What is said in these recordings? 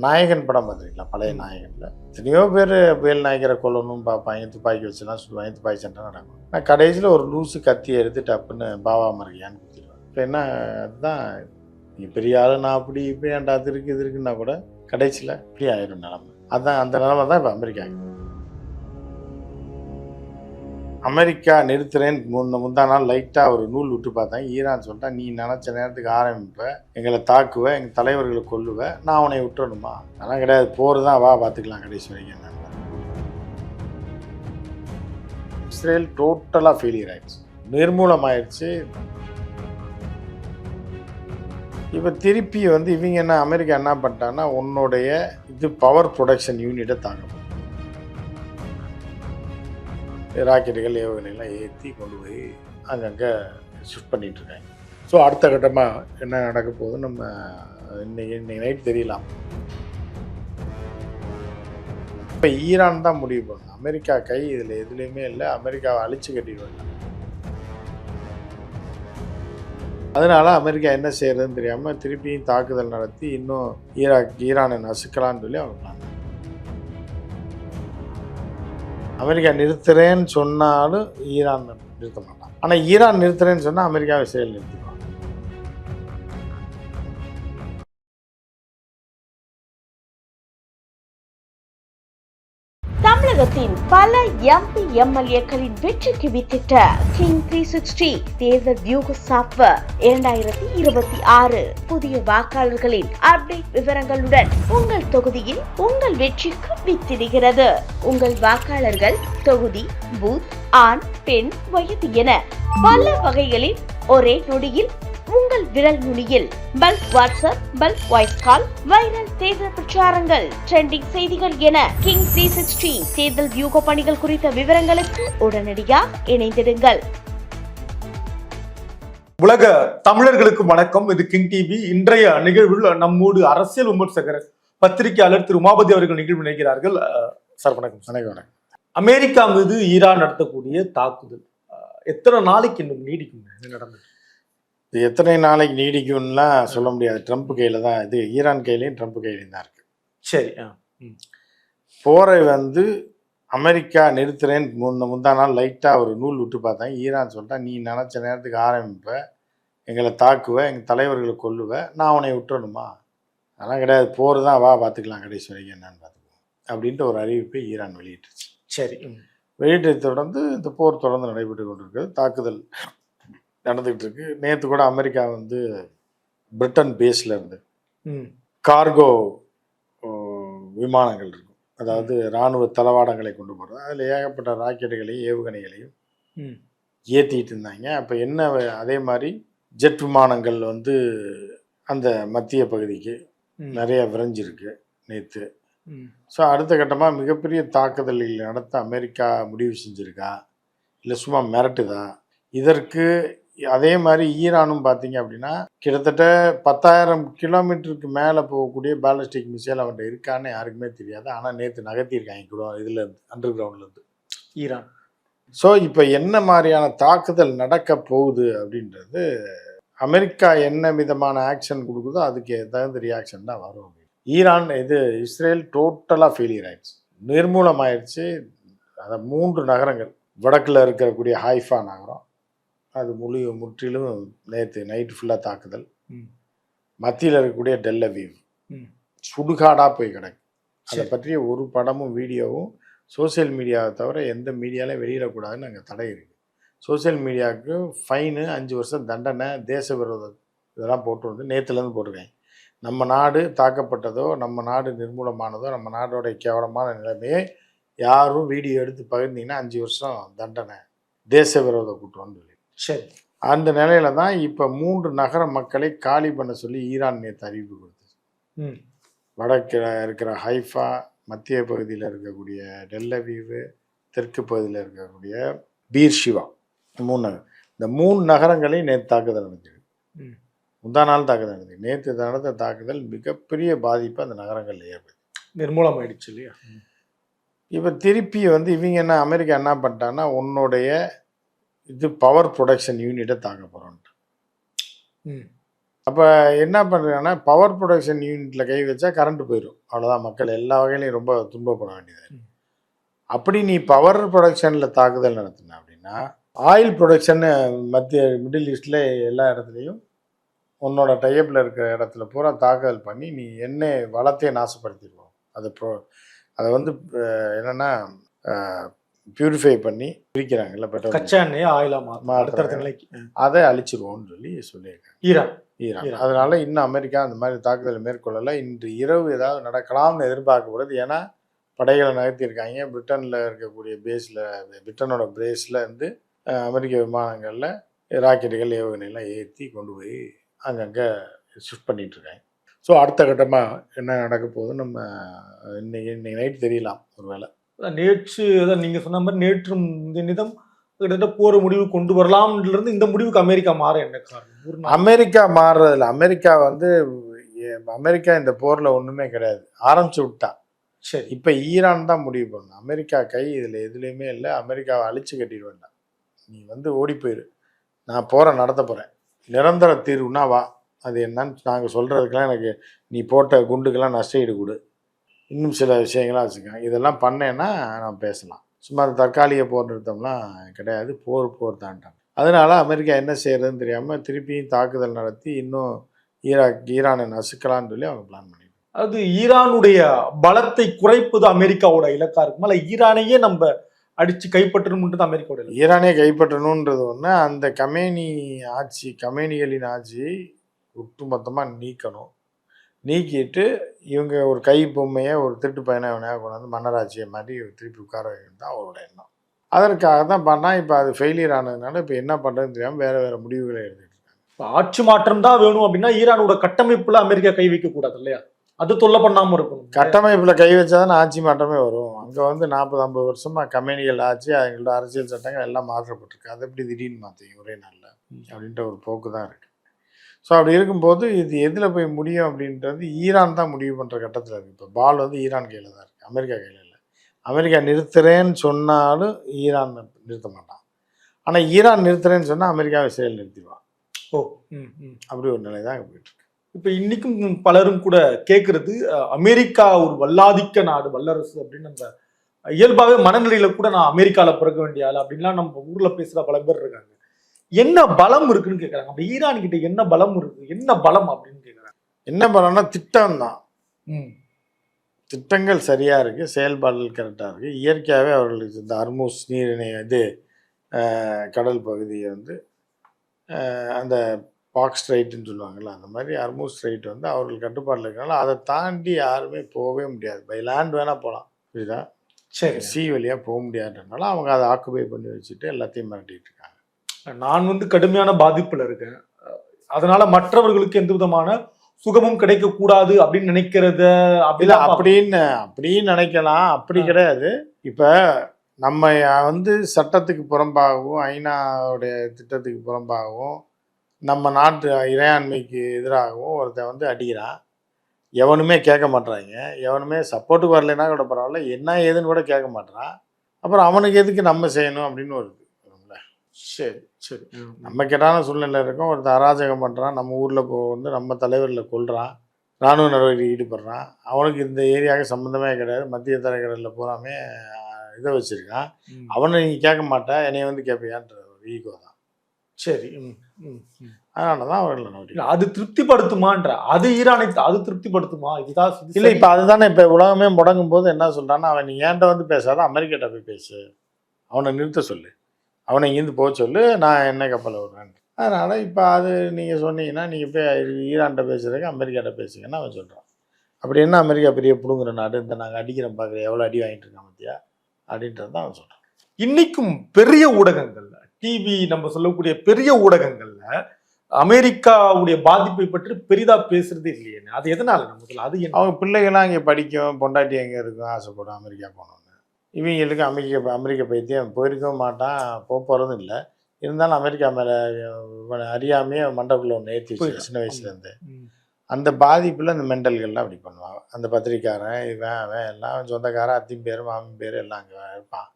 நாயகன் படம் பார்த்துருக்கீங்களா? பழைய நாயகன்ல எத்தனையோ பேர் வேல் நாயகரை கொல்லணும்னு பார்ப்பாங்க, துப்பாக்கி வச்சுலாம் சொல்லுவாங்க, துப்பாக்கி சண்டை நடக்கும். நான் கடைசியில் ஒரு லூஸு கத்தி எடுத்து டப்புன்னு பாவா மருகையான்னு குத்திடுவேன். இப்போ என்ன அதுதான், நீ பெரிய ஆளு, நான் அப்படி இப்படி ஏன்டா அது இருக்குது இது இருக்குன்னா கூட கடைசியில் இப்படி ஆயிடும் நிலமை. அதுதான் அந்த நிலமை தான் இப்போ அமெரிக்கா. அமெரிக்கா நிறுத்துறேன்னு முந்தா நாள் லைட்டாக ஒரு நூல் விட்டு பார்த்தேன். ஈரான் சொல்லிட்டா, நீ நினச்ச நேரத்துக்கு ஆரம்பிப்ப, எங்களை தாக்குவ, எங்கள் தலைவர்களை கொல்லுவ, நான் அவனை விட்டுறணுமா? அதெல்லாம் கிடையாது, போர் தான், வா பார்த்துக்கலாம் கடைசி வரைக்கும். என்ன இஸ்ரேல் டோட்டலாக ஃபெயிலியர் ஆயிடுச்சு, நிர்மூலமாயிடுச்சு. இப்போ திருப்பி இவங்க என்ன, அமெரிக்கா என்ன பண்ணிட்டான்னா, உன்னுடைய பவர் ப்ரொடக்ஷன் யூனிட்டை தாக்கணும், ராக்கெட்டுகள் ஏவுகணைலாம் ஏற்றி கொண்டு போய் அங்கங்கே ஷிஃப்ட் பண்ணிகிட்டு இருக்காங்க. ஸோ அடுத்த கட்டமாக என்ன நடக்க போகுது நம்ம இன்னைக்கு நைட் தெரியலாம். இப்போ ஈரான் தான் முடிவு பண்ணணும். அமெரிக்கா கை இதில் எதுலேயுமே இல்லை, அமெரிக்காவை அழிச்சு கட்டிடுவாங்க. அதனால அமெரிக்கா என்ன செய்யறதுன்னு தெரியாமல் திருப்பியும் தாக்குதல் நடத்தி இன்னும் ஈரானை நசுக்கலான்னு சொல்லி அவங்க பிளான். அமெரிக்கா நிறுத்துறேன்னு சொன்னாலும் ஈரான் நிறுத்த மாட்டான். ஆனால் ஈரான் நிறுத்துறேன்னு சொன்னால் அமெரிக்கா இஸ்ரேல் நிறுத்திடுவாங்க. தமிழகத்தின் பல எம்பி எம்எல்ஏக்களின் வெற்றிக்கு வித்திட்ட கிங் 360 தேர்தல் வியூக சாப்ட்வேர் 2026 புதிய வாக்காளர்களின் அப்டேட் விவரங்களுடன் உங்கள் தொகுதியில் உங்கள் வெற்றிக்கு வித்திடுகிறது. உங்கள் வாக்காளர்கள் தொகுதி, பூத், ஆண், பெண், வயது என பல வகைகளில் ஒரே நொடியில் உங்கள் விரல் நுனியில் bulk WhatsApp, bulk voice call, viral தேர்தல் பிரச்சாரங்கள், ட்ரெண்டிங் செய்திகள் என கிங் 360 தேர்தல் வியூக பணிகள் குறித்த விவரங்களுக்கு உடனடியாக இணைந்திடுங்கள். உலக தமிழர்களுக்கு வணக்கம். இது கிங் டிவி. இன்றைய நிகழ்வில் நம்மோடு அரசியல் விமர்சகர், பத்திரிகையாளர் திரு உமாபதி அவர்கள் நிகழ்வு நினைக்கிறார்கள். சார் வணக்கம். வணக்கம். அமெரிக்கா மீது ஈரான் நடத்தக்கூடிய தாக்குதல் எத்தனை நாளைக்கு இன்னும் நீடிக்கும்? என்ன நடந்தது? இது எத்தனை நாளைக்கு நீடிக்கும்லாம் சொல்ல முடியாது. ட்ரம்ப் கையில் தான், இது ஈரான் கையிலையும் ட்ரம்ப் கையிலையும் தான் இருக்குது. சரி. போரை அமெரிக்கா நிறுத்துறேன்னு முந்தா நாள் லைட்டாக ஒரு நூல் விட்டு பார்த்தேன். ஈரான் சொல்லிட்டா, நீ நினச்ச நேரத்துக்கு ஆரம்பிப்ப, எங்களை தாக்குவ, எங்கள் தலைவர்களை கொல்லுவ, நான் அவனை விட்டுறணுமா? அதெல்லாம் கிடையாது, போர் தான், வா பார்த்துக்கலாம் கடைசி வரைக்கும் என்னன்னு பார்த்துக்குவோம் அப்படின்ட்டு ஒரு அறிவிப்பை ஈரான் வெளியிட்டுருச்சு. சரி. வெளியிட்டதை தொடர்ந்து இந்த போர் தொடர்ந்து நடைபெற்று கொண்டிருக்கிறது. தாக்குதல் நடந்துகிட்டு இருக்கு. நேற்று கூட அமெரிக்கா பிரிட்டன் பேஸில் இருந்து கார்கோ விமானங்கள் இருக்கும், அதாவது இராணுவ தளவாடங்களை கொண்டு போகிறது. அதில் ஏகப்பட்ட ராக்கெட்டுகளையும் ஏவுகணைகளையும் ஏற்றிட்டு இருந்தாங்க. அப்போ என்ன, அதே மாதிரி ஜெட் விமானங்கள் அந்த மத்திய பகுதிக்கு நிறைய விரைஞ்சிருக்கு நேற்று. ஸோ அடுத்த கட்டமாக மிகப்பெரிய தாக்குதலில் நடத்த அமெரிக்கா முடிவு செஞ்சுருக்கா, இல்லை சும்மா மிரட்டுதா? இதற்கு அதே மாதிரி ஈரானும் பார்த்தீங்க அப்படின்னா கிட்டத்தட்ட 10,000 கிலோமீட்டருக்கு மேலே போகக்கூடிய பேலிஸ்டிக் மிசைல் அவன்கிட்ட இருக்கான்னு யாருக்குமே தெரியாது. ஆனால் நேற்று நகர்த்தியிருக்காங்க கூட இதுலேருந்து, அண்டர் கிரவுண்ட்லேருந்து ஈரான். ஸோ இப்போ என்ன மாதிரியான தாக்குதல் நடக்க போகுது அப்படின்றது, அமெரிக்கா என்ன விதமான ஆக்ஷன் கொடுக்குதோ அதுக்கு தகுந்த ரியாக்ஷன் தான் வரும். ஈரான் இஸ்ரேல் டோட்டலாக ஃபெயிலியர் ஆயிடுச்சு, நிர்மூலமாயிடுச்சு. அதை 3 நகரங்கள், வடக்கில் இருக்கக்கூடிய ஹைஃபா நகரம், அது முற்றிலும் நேற்று நைட்டு ஃபுல்லாக தாக்குதல். மத்தியில் இருக்கக்கூடிய டெல் அவீவ் சுடுகாடாக போய் கிடக்கு. அதை பற்றிய ஒரு படமும் வீடியோவும் சோசியல் மீடியாவை தவிர எந்த மீடியாலையும் வெளியிடக்கூடாதுன்னு அங்கே தடை இருக்குது. சோசியல் மீடியாவுக்கு ஃபைனு, 5 வருஷம் தண்டனை, தேச விரோதம், இதெல்லாம் போட்டு நேற்றுலேருந்து போட்டிருக்காங்க. நம்ம நாடு தாக்கப்பட்டதோ, நம்ம நாடு நிர்மூலமானதோ, நம்ம நாடோடைய கேவலமான நிலைமையை யாரும் வீடியோ எடுத்து பகிர்ந்தீங்கன்னா 5 வருஷம் தண்டனை, தேச விரோத குற்றம்னு சொல்லி. சரி. அந்த நிலையில தான் இப்போ 3 நகர மக்களை காலி பண்ண சொல்லி ஈரான் நேற்று அறிவிப்பு கொடுத்துச்சு. வடக்கில் இருக்கிற ஹைஃபா, மத்திய பகுதியில் இருக்கக்கூடிய டெல் அவீவு, தெற்கு பகுதியில் இருக்கக்கூடிய பீர்ஷிவா, 3 நகரம். இந்த 3 நகரங்களையும் நேற்று தாக்குதல் நடந்துருக்கு. முந்தா நாள் தாக்குதல் நடந்தது. நேற்று நடந்த தாக்குதல் மிகப்பெரிய பாதிப்பு அந்த நகரங்களில் ஏற்படுது, நிர்மூலமாயிடுச்சு இல்லையா? இப்போ திருப்பி இவங்க என்ன, அமெரிக்கா என்ன பண்ணிட்டான்னா, உன்னுடைய பவர் ப்ரொடக்ஷன் யூனிட்டை தாக்க போகிறோன்ட்டு. அப்போ என்ன பண்ணுறாங்கன்னா பவர் ப்ரொடக்ஷன் யூனிட்டில் கை வச்சா கரண்ட் போயிடும், அவ்வளோதான். மக்கள் எல்லா வகையிலையும் ரொம்ப துன்பப்பட வேண்டியது. அப்படி நீ பவர் ப்ரொடக்ஷனில் தாக்குதல் நடத்தின அப்படின்னா ஆயில் ப்ரொடக்ஷன் மத்திய மிடில் ஈஸ்டில் எல்லா இடத்துலையும் உன்னோட டைப்பில் இருக்கிற இடத்துல பூரா தாக்குதல் பண்ணி நீ எண்ணெய் வளத்தையே நாசப்படுத்திடுவோம். அதை வந்து என்னென்னா பியூரிஃபை பண்ணி பிரிக்கிறாங்கல்ல பெட்ரோல், கச்சா எண்ணெய் ஆயிலா மாற்றுறது, அதை அழிச்சிருவோம்னு சொல்லியிருக்காங்க ஈரான். அதனால இன்னும் அமெரிக்கா அந்த மாதிரி தாக்குதல் மேற்கொள்ளலை. இன்று இரவு ஏதாவது நடக்கலாம்னு எதிர்பார்க்கப்படுது. ஏன்னா படைகளை நகர்த்தியிருக்காங்க. பிரிட்டனில் இருக்கக்கூடிய பிரிட்டனோட பேஸில் இருந்து அமெரிக்க விமானங்களில் ராக்கெட்டுகள் ஏவுகணைலாம் ஏற்றி கொண்டு போய் அங்கங்கே ஷிஃப்ட் பண்ணிகிட்ருக்காங்க. ஸோ அடுத்த கட்டமாக என்ன நடக்க போகுதுன்னு நம்ம இன்னைக்கு நைட் தெரியலாம். ஒரு வேளை நேற்று அதான் நீங்கள் சொன்ன மாதிரி நேற்று தினம் கிட்டத்தட்ட போகிற முடிவு கொண்டு வரலாம்ன்றது இந்த முடிவுக்கு அமெரிக்கா மாற என்ன காரணம்? அமெரிக்கா மாறுறதில்ல. அமெரிக்கா இந்த போரில் ஒன்றுமே கிடையாது, ஆரம்பிச்சு விட்டா. சரி, இப்போ ஈரான் தான் முடிவு பண்ணணும். அமெரிக்கா கை இதில் எதுலேயுமே இல்லை. அமெரிக்காவை அழிச்சு கட்டிட வேண்டாம், நீ வந்து ஓடி போயிரு, நான் போரை நடத்த போகிறேன், நிரந்தர தீர்வுனா வா, அது என்னன்னு நாங்கள் சொல்கிறதுக்கெல்லாம் எனக்கு நீ போட்ட குண்டுக்கெல்லாம் நஷ்டஈடு கொடு, இன்னும் சில விஷயங்களாம் வச்சுக்கேன், இதெல்லாம் பண்ணேன்னா நான் பேசலாம். சும்மா தற்காலிக போர் நிறுத்தம்லாம் கிடையாது, போர் தாண்டாங்க. அதனால அமெரிக்கா என்ன செய்யறதுன்னு தெரியாமல் திருப்பியும் தாக்குதல் நடத்தி இன்னும் ஈரானை நசுக்கலான்னு சொல்லி அவங்க பிளான் பண்ணி. அது ஈரானுடைய பலத்தை குறைப்பது அமெரிக்காவோட இலக்கா இருக்குமா, இல்லை ஈரானையே நம்ம அடிச்சு கைப்பற்றணும்ன்றது அமெரிக்காவோட இலக்கு? ஈரானே கைப்பற்றணுன்றது ஒன்று. அந்த கமேனிகளின் ஆட்சியை ஒட்டுமொத்தமாக நீக்கிட்டு இவங்க ஒரு கை பொம்மையை ஒரு திருட்டு பையனை கொண்டாந்து மன்னராட்சியை மாதிரி திருப்பி உட்கார வைக்கிறது தான் அவரோட எண்ணம். அதற்காக தான் பண்ணால் இப்போ அது ஃபெயிலியர் ஆனதுனால இப்போ என்ன பண்ணுறதுன்னு தெரியாமல் வேறு முடிவுகளை எடுத்துகிட்டு இருக்காங்க. இப்போ ஆட்சி மாற்றம் தான் வேணும் அப்படின்னா ஈரானோட கட்டமைப்புல அமெரிக்கா கை வைக்கக்கூடாது இல்லையா? அது தொல்லை பண்ணாமல் இருக்கும். கட்டமைப்பில் கை வச்சா தானே ஆட்சி மாற்றமே வரும். அங்கே வந்து 40-50 வருஷமாக கம்யூனிகள் ஆட்சி, அவங்களோட அரசியல் சட்டங்கள் எல்லாம் மாற்றப்பட்டிருக்கு. அதை எப்படி திடீர்னு மாற்றிங்க ஒரே நாளில் அப்படின்ற ஒரு போக்கு தான் இருக்குது. ஸோ அப்படி இருக்கும்போது இது எதில் போய் முடியும் அப்படின்றது ஈரான் தான் முடிவு பண்ணுற கட்டத்தில் இருக்குது. இப்போ பால் வந்து ஈரான் கையில் தான் இருக்குது, அமெரிக்கா கையில் இல்லை. அமெரிக்கா நிறுத்துறேன்னு சொன்னாலும் ஈரான் நிறுத்த மாட்டான். ஆனால் ஈரான் நிறுத்துறேன்னு சொன்னால் அமெரிக்காவை செயல் நிறுத்திடுவான். அப்படி ஒரு நிலை தான் போயிட்டு இருக்கு. இப்போ இன்னைக்கும் பலரும் கூட கேட்கறது, அமெரிக்கா ஒரு வல்லாதிக்க நாடு, வல்லரசு அப்படின்னு நம்ம இயல்பாகவே மனநிலையில கூட நான் அமெரிக்காவில் பிறக்க வேண்டிய ஆள் அப்படின்லாம் நம்ம ஊர்ல பேசுற பல பேர் இருக்காங்க. என்ன பலம் இருக்குன்னு கேட்கறாங்க. அப்ப ஈரான் கிட்ட என்ன பலம் இருக்கு, என்ன பலம் அப்படின்னு கேட்கறாங்க. என்ன பலம்னா திட்டம் தான். திட்டங்கள் சரியா இருக்கு, செயல்பாடுகள் கரெக்டாக இருக்கு. இயற்கையாகவே அவர்களுக்கு இந்த ஹர்முஸ் நீரிணை கடல் பகுதியை வந்து அந்த பாக் ஸ்ட்ரைட்டுன்னு சொல்லுவாங்கள்ல, அந்த மாதிரி ஹர்முஸ் ஸ்ட்ரைட் வந்து அவர்கள் கட்டுப்பாட்டில் இருக்கனால அதை தாண்டி யாருமே போகவே முடியாது. பை லேண்ட் வேணால் போகலாம், புரியுதா? சரி, சி வழியாக போக முடியாதுன்றனால அவங்க அதை ஆக்குபை பண்ணி வச்சுட்டு எல்லாத்தையும் மிரட்டிட்டு இருக்காங்க. நான் வந்து கடுமையான பாதிப்புல இருக்கேன், அதனால மற்றவர்களுக்கு எந்த விதமான சுகமும் கிடைக்க கூடாது அப்படின்னு நினைக்கிறத அப்படின்னு நினைக்கலாம். அப்படி கிடையாது. இப்ப நம்ம வந்து சட்டத்துக்கு புறம்பாகவும் ஐநாவுடைய திட்டத்துக்கு புறம்பாகவும் நம்ம நாட்டு இறையாண்மைக்கு எதிராகவும் ஒருத்தன் வந்து அடிக்கிறான். எவனுமே கேட்க மாட்டாங்க, எவனுமே சப்போர்ட்டுக்கு வரலைன்னா கூட பரவாயில்ல, என்ன ஏதுன்னு கூட கேட்க மாட்டான். அப்புறம் அவனுக்கு எதுக்கு நம்ம செய்யணும் அப்படின்னு வருது. சரி சரி, நம்ம கெட்டான சூழ்நிலை இருக்கும். ஒருத்தர் அராஜகம் பண்ணுறான், நம்ம ஊரில் வந்து நம்ம தலைவரில் கொள்கிறான், இராணுவ நடவடிக்கை ஈடுபடுறான். அவனுக்கு இந்த ஏரியாவுக்கு சம்மந்தமே கிடையாது, மத்திய தரைக்கடலில் பூராமே இதை வச்சுருக்கான். அவனை நீங்கள் கேட்க மாட்டேன், என்னைய வந்து கேட்பியான்ற ஒரு ஈகோ தான். சரி, அதனால தான் அவர்கள் அது திருப்திப்படுத்துமான்ற, அது ஈரானை அது திருப்திப்படுத்துமா? இதுதான் இல்லை. இப்போ அதுதானே இப்போ உலகமே முடங்கும் போது என்ன சொல்கிறான்னா, அவன் நீ ஏன்ட்ட வந்து பேசாத, அமெரிக்கிட்ட போய் பேசு, அவனை நிறுத்த சொல்லு, அவனை இங்கேருந்து போக சொல்லு, நான் என்ன கப்பலை விடுறேன். அதனால் இப்போ அது நீங்கள் சொன்னீங்கன்னா, நீங்கள் போய் ஈரான்கிட்ட பேசுகிறதுக்கு அமெரிக்காட்ட பேசுங்கன்னா அவன் சொல்கிறான். அப்படி என்ன அமெரிக்கா பெரிய பிடுங்குற நாடு, இந்த நாங்கள் அடிக்கிறோம் பார்க்குறேன், எவ்வளோ அடி வாங்கிட்டு இருக்கான் மத்தியா அப்படின்றது தான் அவன் சொல்கிறான். இன்னைக்கும் பெரிய ஊடகங்கள்ல, டிவி நம்ம சொல்லக்கூடிய பெரிய ஊடகங்கள்ல அமெரிக்காவுடைய பாதிப்பை பற்றி பெரிதா பேசுறதே இல்லையே. அது எதனால? நமக்கு அது அவங்க பிள்ளைகள்லாம் இங்கே படிக்கும், பொண்டாட்டி எங்கே இருக்கும், ஆசைப்படும் அமெரிக்கா போகணுன்னு. இவங்களுக்கு அமெரிக்க பைத்தியம் போயிருக்கவும் மாட்டான், போகிறதும் இல்லை. இருந்தாலும் அமெரிக்கா மேலே அறியாமையே மண்டபத்தில் ஒன்று ஏற்றி வச்சு சின்ன வயசுலேருந்து அந்த பாதிப்பில் அந்த மெண்டல்கள்லாம் அப்படி பண்ணுவாங்க. அந்த பத்திரிக்காரன் இவன் அவன் எல்லாம் சொந்தக்காரன், அத்தின் பேர் மாமின் பேர் எல்லாம் அங்கே இருப்பான்.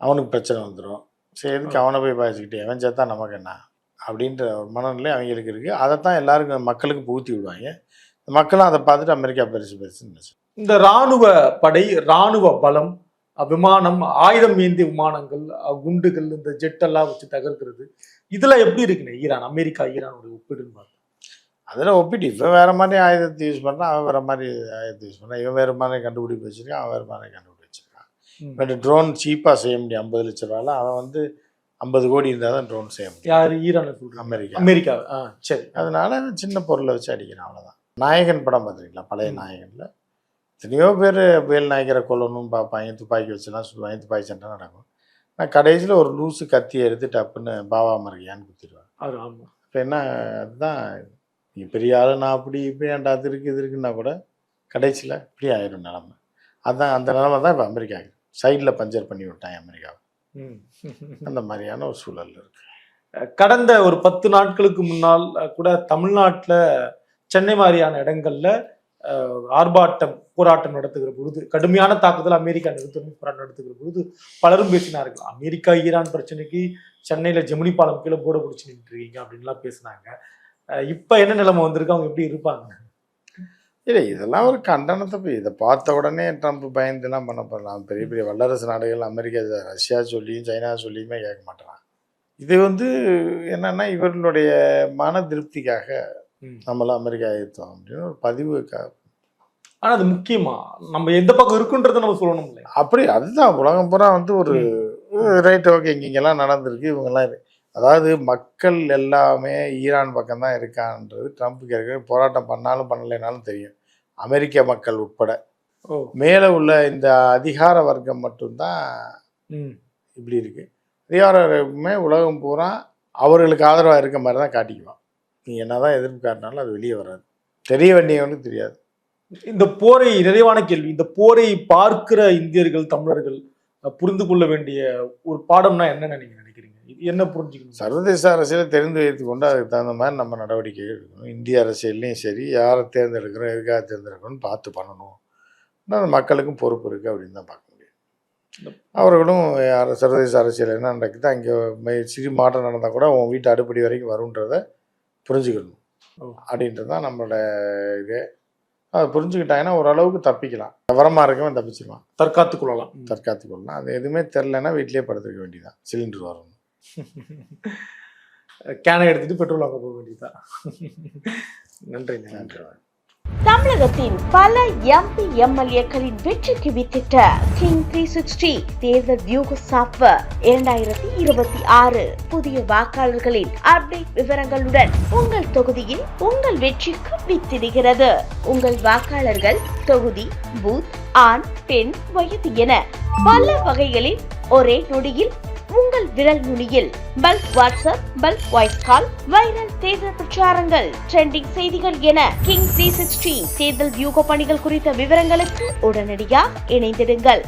அவனுக்கு பிரச்சனை வந்துடும். சரி, எதுக்கு அவனை போய் பாய்ச்சிக்கிட்டு அவன் சேர்த்தா நமக்கு என்ன அப்படின்ற ஒரு மனநிலை அவங்களுக்கு இருக்குது. அதைத்தான் எல்லாருக்கும் மக்களுக்கு புகுத்தி விடுவாங்க. மக்களும் அதை பார்த்துட்டு அமெரிக்கா பெருசுன்னு நினைச்சு. இந்த இராணுவ படை, இராணுவ பலம், விமானம், ஆயுதம் ஏந்திய விமானங்கள், குண்டுகள், இந்த ஜெட் எல்லாம் வச்சு தகர்க்கிறது, இதெல்லாம் எப்படி இருக்குண்ணே ஈரான், அமெரிக்கா ஈரானோட ஒப்பிடுன்னு பார்த்தா? அதில் ஒப்பிட்டு இவன் வேறு மாதிரி ஆயுதத்தை யூஸ் பண்ணுறான், அவன் வேறு மாதிரி ஆயுதத்தை யூஸ் பண்ணுறான். இவன் வேறு மாதிரி கண்டுபிடிப்பு வச்சுருக்கான், அவன் வேறு மாதிரி கண்டுபிடிப்பு வச்சுருக்கான். பட் ட்ரோன் சீப்பாக செய்ய முடியும் 50 லட்ச ரூபாயில். அவன் வந்து 50 கோடி இருந்தால் தான் ட்ரோன் செய்ய முடியும். யார்? ஈரானை சொல்கிறேன். அமெரிக்கா. சரி. அதனால சின்ன பொருளை வச்சு அடிக்கிறான், அவ்வளோதான். நாயகன் படம் பார்த்துருக்கீங்களா? பழைய நாயகனில் எத்தனையோ பேர் வேல் நாயகரை கொல்லணும்னு பார்ப்பாங்க, துப்பாக்கி வச்சுலாம் சுடுவாங்க, துப்பாக்கி சண்டை நடக்கும். நான் கடைசியில் ஒரு லூஸு கத்தியை எடுத்து டப்புன்னு பாவா மருகையான்னு குத்திடுவேன். ஆமாம். இப்போ என்ன, அதுதான் நீ பெரிய ஆள், நான் அப்படி இப்படி ஏன்டா அது இருக்குன்னா கூட கடைசியில் இப்படி ஆயிடும் நிலமை. அதுதான் அந்த நிலமை தான் இப்போ அமெரிக்கா சைடில் பஞ்சர் பண்ணி விட்டான் அமெரிக்காவை. அந்த மாதிரியான ஒரு சூழல் இருக்கு. கடந்த ஒரு 10 நாட்களுக்கு முன்னால் கூட தமிழ்நாட்டில் சென்னை மாதிரியான இடங்கள்ல ஆர்ப்பாட்டம், போராட்டம் நடத்துகிற பொழுது, கடுமையான தாக்குதல் அமெரிக்கா நிறுத்தணும் போராட்டம் நடத்துகிற பொழுது பலரும் பேசினார்கள். அமெரிக்கா ஈரான் பிரச்சனைக்கு சென்னையில ஜெமினி பாலம் கீழே போட பிடிச்சி நின்று இருக்கீங்க அப்படின்லாம் பேசினாங்க. இப்ப என்ன நிலைமை வந்திருக்கு? அவங்க எப்படி இருப்பாங்க? இல்லை, இதெல்லாம் ஒரு கண்டனத்தை போய் இதை பார்த்த உடனே ட்ரம்ப் பயந்துலாம் பண்ண போடலாம். பெரிய பெரிய வல்லரசு நாடுகள் அமெரிக்கா, ரஷ்யா சொல்லியும் சைனா சொல்லியுமே கேட்க மாட்டேறான். இது வந்து என்னன்னா இவர்களுடைய மன திருப்திக்காக நம்மளாம் அமெரிக்கா ஏற்றோம் அப்படின்னு ஒரு பதிவுக்காக. ஆனா அது முக்கியமா நம்ம எந்த பக்கம் இருக்குன்றதை நம்ம சொல்லணும் இல்லை? அப்படி அதுதான் உலகம் பூரா வந்து ஒரு ரைட், ஓகே, இங்கெல்லாம் நடந்திருக்கு, இவங்கெல்லாம் அதாவது மக்கள் எல்லாமே ஈரான் பக்கம்தான் இருக்கான்றது ட்ரம்ப்புக்கு இருக்க. போராட்டம் பண்ணாலும் பண்ணலைனாலும் தெரியும், அமெரிக்க மக்கள் உட்பட. மேலே உள்ள இந்த அதிகார வர்க்கம் மட்டும்தான் இப்படி இருக்கு. அதிகார வர்க்கமே உலகம் பூரா அவர்களுக்கு ஆதரவாக இருக்க மாதிரி தான் காட்டிக்குவான். நீ என்னதான் எதிர்ப்பு காட்டினாலும் அது வெளியே வராது, தெரிய வேண்டியவனுக்கு தெரியாது. இந்த போரை, நிறைவான கேள்வி, இந்த போரை பார்க்கிற இந்தியர்கள், தமிழர்கள் புரிந்து கொள்ள வேண்டிய ஒரு பாடம்னா என்னன்னு நீங்க நினைக்கிறீங்க? என்ன புரிஞ்சுக்கணும்? சர்வதேச அரசியலை தெரிந்து வைத்து கொண்டு அதுக்கு தகுந்த மாதிரி நம்ம நடவடிக்கைகள் எடுக்கணும். இந்திய அரசியல்லையும் சரி, யாரை தேர்ந்தெடுக்கிறோம், எதுக்காக தேர்ந்தெடுக்கணும்னு பார்த்து பண்ணணும். அந்த மக்களுக்கும் பொறுப்பு இருக்குது அப்படின்னு தான் பார்க்க முடியும். அவர்களும் சர்வதேச அரசியல் என்ன நடக்குது, அங்கே சிறு மாற்றம் நடந்தால் கூட உன் வீட்டு அடுப்படி வரைக்கும் வரும்ன்றதை புரிஞ்சுக்கணும் அப்படின்றது தான் நம்மளோட இது. அதை புரிஞ்சுக்கிட்டாங்கன்னா ஓரளவுக்கு தப்பிக்கலாம். விவரமாக இருக்கவன் தப்பிச்சிருவான், தற்காத்து கொள்ளலாம். அது எதுவுமே தெரிலன்னா வீட்டிலேயே படுத்துக்க வேண்டியதான். சிலிண்டர் வரணும், கேனை எடுத்துட்டு பெட்ரோல் வாங்க போக வேண்டியதான். நன்றி. தமிழகத்தின் பல எம்பி எம்எல்ஏக்களின் வெற்றிக்கு வித்திட்ட கிங் 360 தேர்தல் வியூக சாப்ட்வேர் 2026 புதிய வாக்காளர்களின் அப்டேட் விவரங்களுடன் உங்கள் தொகுதியில் உங்கள் வெற்றிக்கு வித்திடுகிறது. உங்கள் வாக்காளர்கள் தொகுதி, பூத், ஆண், பெண், வயது என பல வகைகளில் ஒரே நொடியில் உங்கள் விரல் நுனியில் bulk WhatsApp, bulk voice call, viral தேர்தல் பிரச்சாரங்கள், ட்ரெண்டிங் செய்திகள் என கிங் 360 தேர்தல் வியூக பணிகள் குறித்த விவரங்களுக்கு உடனடியாக இணைந்திடுங்கள்.